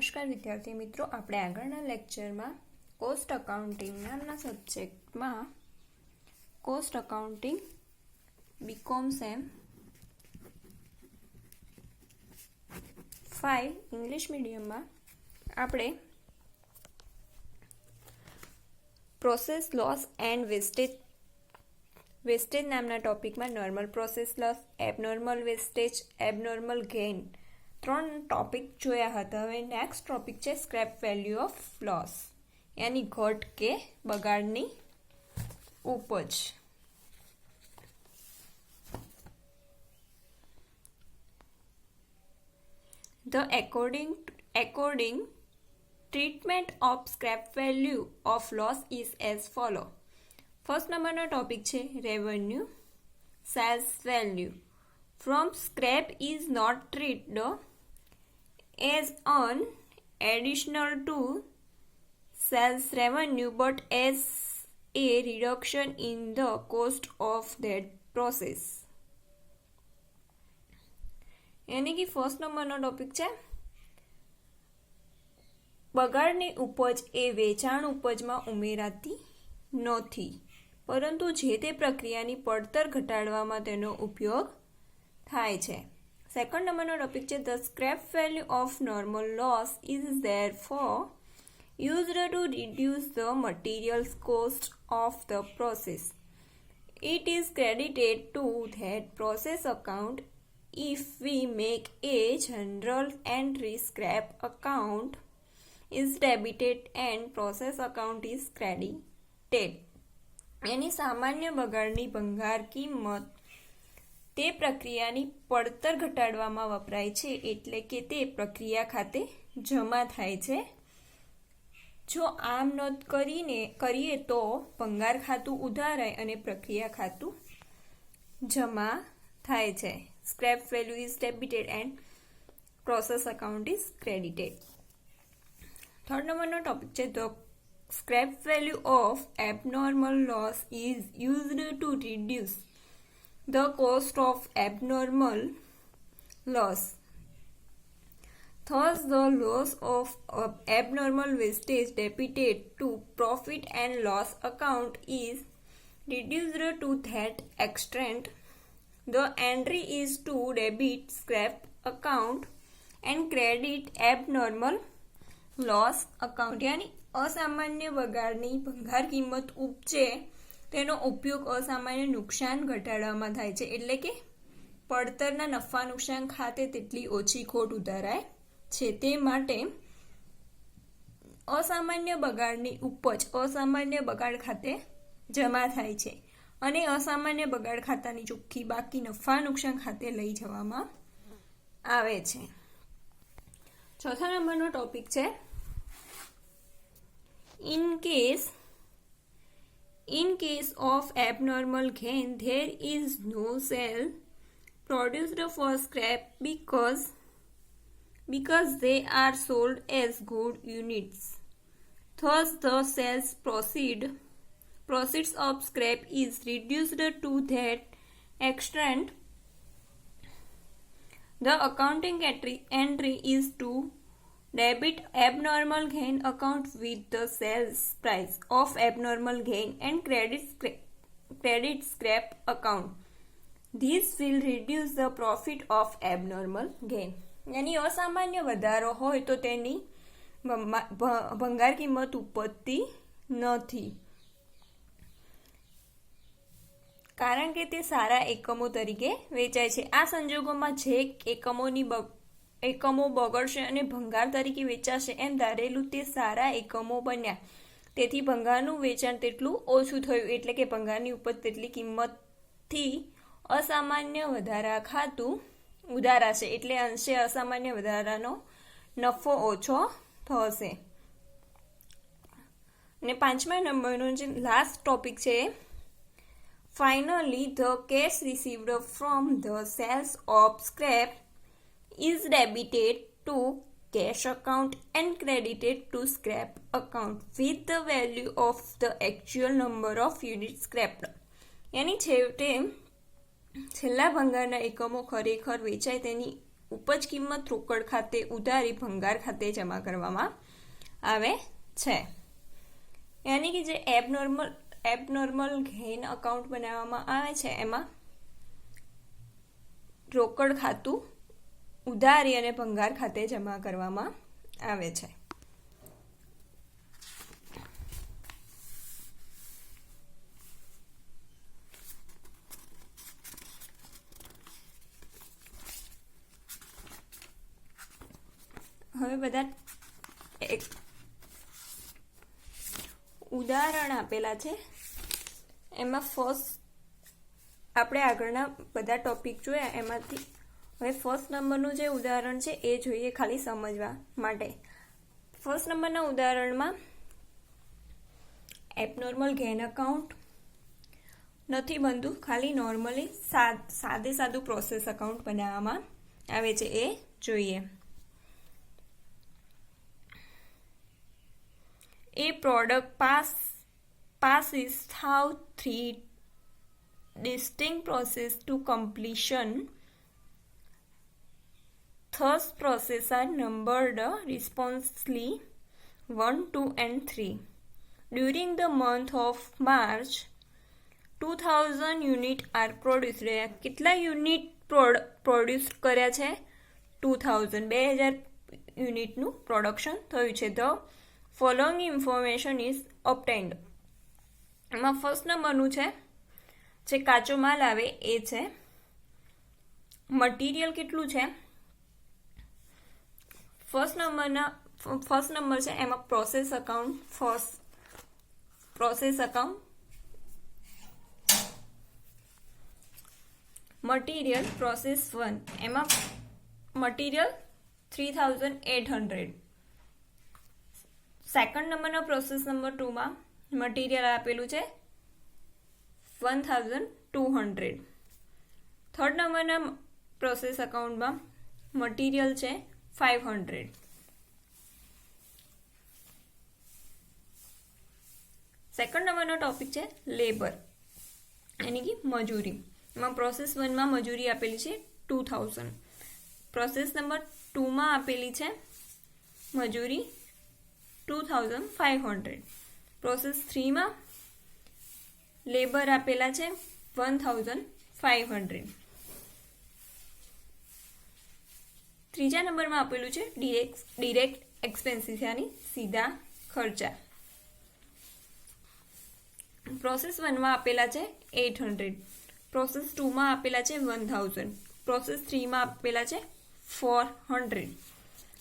નમસ્કાર વિદ્યાર્થી મિત્રો, આપણે આગળના લેક્ચરમાં કોસ્ટ અકાઉન્ટિંગ નામના સબ્જેક્ટમાં cost accounting BCom sem 5 English મીડિયમમાં આપણે પ્રોસેસ લોસ એન્ડ વેસ્ટેજ નામના ટોપિકમાં normal process loss, abnormal wastage, abnormal gain 3 topic જોયા હતા. હવે નેક્સ્ટ ટોપિક છે સ્ક્રેપ વેલ્યુ ઓફ લોસ, યાની ઘટ કે બગાડની ઉપજ. The according treatment of scrap value of loss is as follow. First નંબરનો ટોપિક છે revenue sales value from scrap is not treated as an additional to sales revenue but as a reduction in the cost of that process. यानी कि first नंबरનો topic છે બગાડની ઉપજ એ વેચાણ ઉપજમાં ઉમેરાતી નથી, પરંતુ જે તે પ્રક્રિયાની પડતર ઘટાડવામાં તેનો ઉપયોગ થાય છે. સેકન્ડ નંબરનો ટોપિક છે the scrap value of normal loss is therefore used to reduce the materials cost of the process. It is credited two that process account if we make a general entry scrap account is debited and process account is credited. यानी सामान्य बगाड़नी भंगार किंमत તે પ્રક્રિયાની પડતર ઘટાડવામાં વપરાય છે, એટલે કે તે પ્રક્રિયા ખાતે જમા થાય છે. જો આમ નોંધ કરીએ તો ભંગાર ખાતું ઉધારાય અને પ્રક્રિયા ખાતું જમા થાય છે. Scrap value is debited and process account is credited. Third નંબરનો ટોપિક છે the scrap value of abnormal loss is used to reduce the cost of abnormal loss. Thus, the loss of abnormal wastage debited to profit and loss account is reduced to that extent. The entry is to debit scrap account and credit abnormal loss account. यानी અસામાન્ય બગાડની ભંગાર કિંમત ઉપજે તેનો ઉપયોગ અસામાન્ય નુકસાન ઘટાડવામાં થાય છે, એટલે કે પડતરના નફા નુકસાન ખાતે તેટલી ઓછી ખોટ ઉધારાય છે. તે માટે અસામાન્ય બગાડની ઉપજ અસામાન્ય બગાડ ખાતે જમા થાય છે અને અસામાન્ય બગાડ ખાતાની ચોખ્ખી બાકી નફા નુકસાન ખાતે લઈ જવામાં આવે છે. ચોથા નંબરનો ટોપિક છે In case of abnormal gain, there is no sale produced for scrap because they are sold as good units. Thus, the sales proceeds of scrap is reduced to that extent. The accounting entry is to debit abnormal gain account with the sales price of abnormal gain and credit scrap account. This will reduce the profit of abnormal gain. यानी असामान्य વધારો હોય તો તેની ભંગાર કિંમત ઉપજતી નથી, કારણ કે તે સારા એકમો તરીકે વેચાય છે. આ સંજોગોમાં જે એકમો બગડશે અને ભંગાર તરીકે વેચાશે એમ ધારેલું તે સારા એકમો બન્યા, તેથી ભંગારનું વેચાણ તેટલું ઓછું થયું, એટલે કે ભંગારની ઉપજ તેટલી કિંમતથી અસામાન્ય વધારા ખાતું ઉધારાશે, એટલે અંશે અસામાન્ય વધારાનો નફો ઓછો થશે. અને પાંચમા નંબરનો જે લાસ્ટ ટોપિક છે finally the cash received from the sales of scrap is debited to cash account and credited to scrap account with the value of the actual number of units scrapped. यानी છેલ્લા ભંગારના એકમો ખરેખર વેચાય તેની ઉપજ કિંમત રોકડ ખાતે ઉધારી ભંગાર ખાતે જમા કરવામાં આવે છે. યાની કે જે એબનોર્મલ ગેઇન અકાઉન્ટ બનાવવામાં આવે છે એમાં રોકડ ખાતું ઉધારી અને ભંગાર ખાતે જમા કરવામાં આવે છે. હવે બધા ઉદાહરણ આપેલા છે. એમાં ફર્સ્ટ આપણે આગળના બધા ટોપિક જોયા એમાંથી હવે ફર્સ્ટ નંબરનું જે ઉદાહરણ છે એ જોઈએ ખાલી સમજવા માટે. ફર્સ્ટ નંબરના ઉદાહરણમાં એબનોર્મલ ગેઇન અકાઉન્ટ નથી બનતું, ખાલી નોર્મલી સાદું પ્રોસેસ અકાઉન્ટ બનાવવામાં આવે છે એ જોઈએ. A product passes through 3 distinct processes to completion. Thus, processes are numbered responsively 1, 2, and 3. During the month of March, 2000 units are produced. કેટલા યુનિટ પ્રોડ્યુસ કર્યા છે? 2000 યુનિટનું પ્રોડક્શન થયું છે. The following information is obtained. એમાં ફર્સ્ટ નંબરનું છે જે કાચો માલ આવે એ છે. મટીરિયલ કેટલું છે? ફર્સ્ટ નંબર છે એમાં પ્રોસેસ અકાઉન્ટ મટીરિયલ પ્રોસેસ 1 એમાં મટીરિયલ 3800. સેકન્ડ નંબરના પ્રોસેસ નંબર 2માં મટીરિયલ આપેલું છે 1200. થર્ડ નંબરના પ્રોસેસ અકાઉન્ટમાં મટીરિયલ છે 500. સેકન્ડ નંબરનો ટોપિક છે લેબર यानी कि मजूरी. में प्रोसेस 1 में मजूरी आपेली है 2000. प्रोसेस नंबर 2 में आपेली है मजूरी 2500. प्रोसेस 3 में लेबर आपेला है 1500. तीजा नंबर में आपेलू है डिरेक्ट एक्सपेन्सिस यानी सीधा खर्चा. प्रोसेस 1 में आपेला है 800. प्रोसेस 2 में आपेला है 1000. प्रोसेस 3 में आपेला है 400.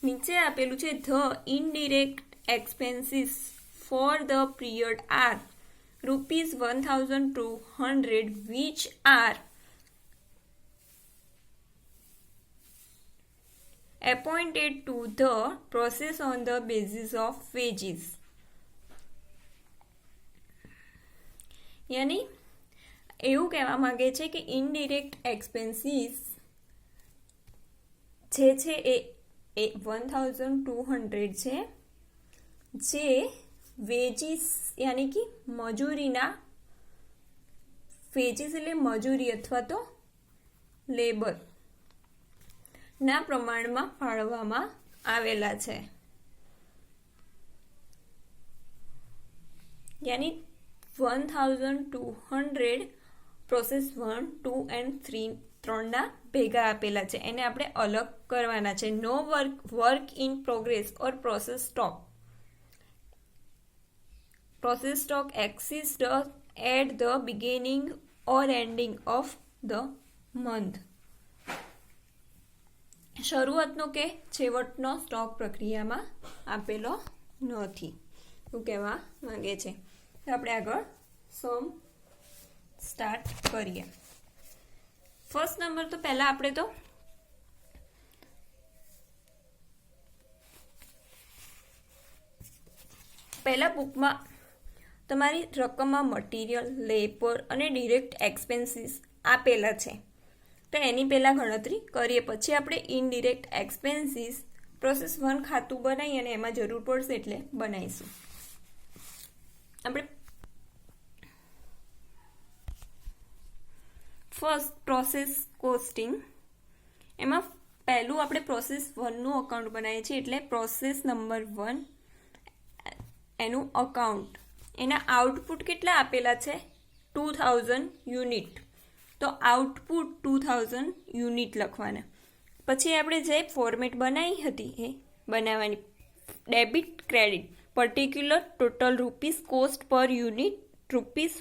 नीचे आपेलू है the indirect expenses for the period are ₹1200 which are appointed to the process on the basis of wages. यानी એવું કહેવા માંગે છે કે ઇનડિરેક્ટ એક્સપેન્સીસ જે છે એ 1200 છે જે વેજીસ यानी कि મજૂરીના વેજીસ એટલે મજૂરી અથવા તો લેબર ના પ્રમાણમાં ફાળવવામાં આવેલા છે. यानी 1200 પ્રોસેસ 1, 2 એન્ડ 3 ત્રણના ભેગા આપેલા છે. એને આપણે અલગ કરવાના છે. No work in progress or process stock. Process stock exist at the beginning or ending of the month. શરૂઆતનો કે છેવટનો સ્ટોક પ્રક્રિયામાં આપેલો નથી એવું કહેવા માંગે છે. આપણે આગળ સમ સ્ટાર્ટ કરીએ. ફર્સ્ટ નંબર તો પહેલા આપણે તો પહેલા બુકમાં તમારી રકમમાં મટીરિયલ, લેબર અને ડિરેક્ટ એક્સપેન્સીસ આપેલા છે તો એની પહેલા ગણતરી કરીએ. પછી આપણે ઇનડિરેક્ટ એક્સપેન્સીસ પ્રોસેસ 1 ખાતું બનાવી અને એમાં જરૂર પડશે એટલે બનાવીશું. આપણે ફર્સ્ટ પ્રોસેસ કોસ્ટિંગ. એમાં પહેલું આપણે પ્રોસેસ 1નું અકાઉન્ટ બનાવીએ છીએ, એટલે પ્રોસેસ નંબર 1 એનું અકાઉન્ટ, એના આઉટપુટ કેટલા આપેલા છે 2000 યુનિટ, તો આઉટપુટ 2000 યુનિટ લખવાના. પછી આપણે જે ફોર્મેટ બનાવી હતી એ બનાવવાની, debit credit particular total rupees cost પર યુનિટ રૂપીસ,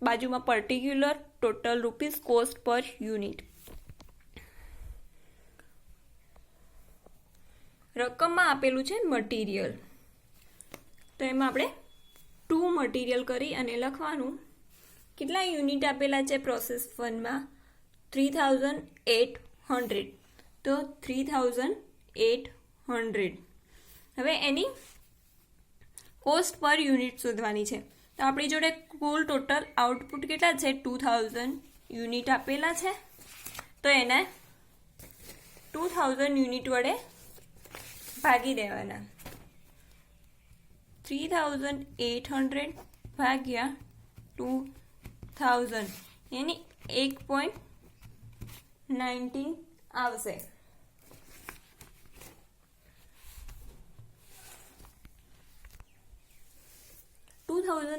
બાજુમાં પર્ટિક્યુલર ટોટલ રૂપીસ કોસ્ટ પર યુનિટ. રકમમાં આપેલું છે મટીરિયલ, તો એમાં આપણે 2 મટીરિયલ કરી અને લખવાનું. કેટલા યુનિટ આપેલા છે પ્રોસેસ 1માં 3800, તો 3800. હવે એની કોસ્ટ પર યુનિટ શોધવાની છે. તો આપણી જોડે કુલ ટોટલ આઉટપુટ કેટલા છે 2000 યુનિટ આપેલા છે, તો એને 2000 યુનિટ વડે ભાગી દેવાના. 3800 ભાગ્યા 2000 એની 1.19 આવશે.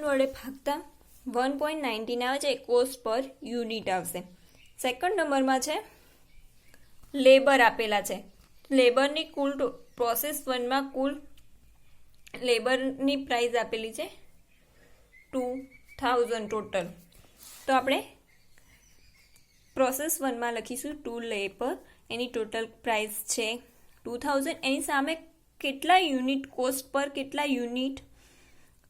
વડે ભાગતા 1.19 આવે છે, કોસ્ટ પર યુનિટ આવશે. સેકન્ડ નંબરમાં છે લેબર આપેલા છે. લેબરની કુલ પ્રોસેસ 1માં કુલ લેબરની પ્રાઇસ આપેલી છે 2000 ટોટલ. તો આપણે પ્રોસેસ 1માં લખીશું 2 લેબર, એની ટોટલ પ્રાઇસ છે 2000. એની સામે કેટલા યુનિટ કોસ્ટ પર કેટલા યુનિટ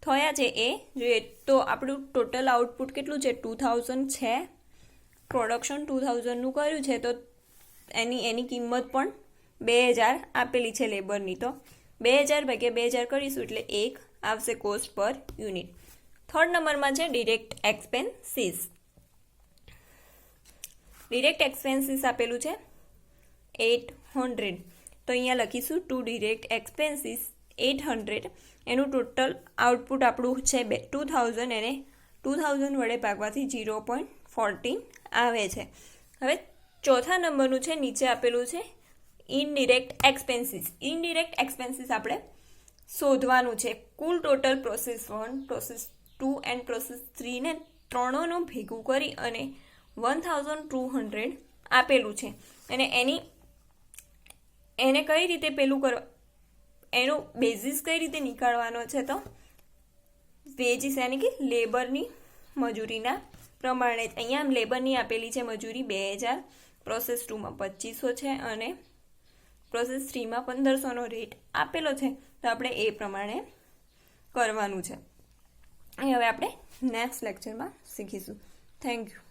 થયા છે એ જોઈએ. તો આપણું ટોટલ આઉટપુટ કેટલું છે 2000 છે, પ્રોડક્શન 2000નું કર્યું છે, તો એની કિંમત પણ 2000 આપેલી છે લેબરની. તો 2000 ભાગ્યા 2000 કરીશું એટલે 1 આવશે કોસ્ટ પર યુનિટ. થર્ડ નંબરમાં છે ડિરેક્ટ એક્સપેન્સીસ. ડિરેક્ટ એક્સપેન્સીસ આપેલું છે 800, તો અહીંયા લખીશું 2 ડિરેક્ટ એક્સપેન્સીસ 800. એનું ટોટલ આઉટપુટ આપણું છે 2000, એને 2000 વડે ભાગવાથી 0.14 આવે છે. હવે ચોથા નંબરનું છે, નીચે આપેલું છે ઇનડિરેક્ટ એક્સપેન્સીસ. ઇનડિરેક્ટ એક્સપેન્સીસ આપણે શોધવાનું છે. કુલ total process 1, process 2 and process 3 ને ત્રણોનું ભેગું કરી અને 1200 આપેલું છે. અને એને કઈ રીતે પેલું કરવા, એનો બેઝિસ કઈ રીતે નીકાળવાનો છે, તો વેજીસ યાની કે લેબરની મજૂરીના પ્રમાણે. અહીંયા લેબરની આપેલી છે મજૂરી 2000, પ્રોસેસ 2માં 2500 છે અને પ્રોસેસ 3માં 1500નો રેટ આપેલો છે. તો આપણે એ પ્રમાણે કરવાનું છે. અહીં હવે આપણે નેક્સ્ટ લેક્ચરમાં શીખીશું. Thank you.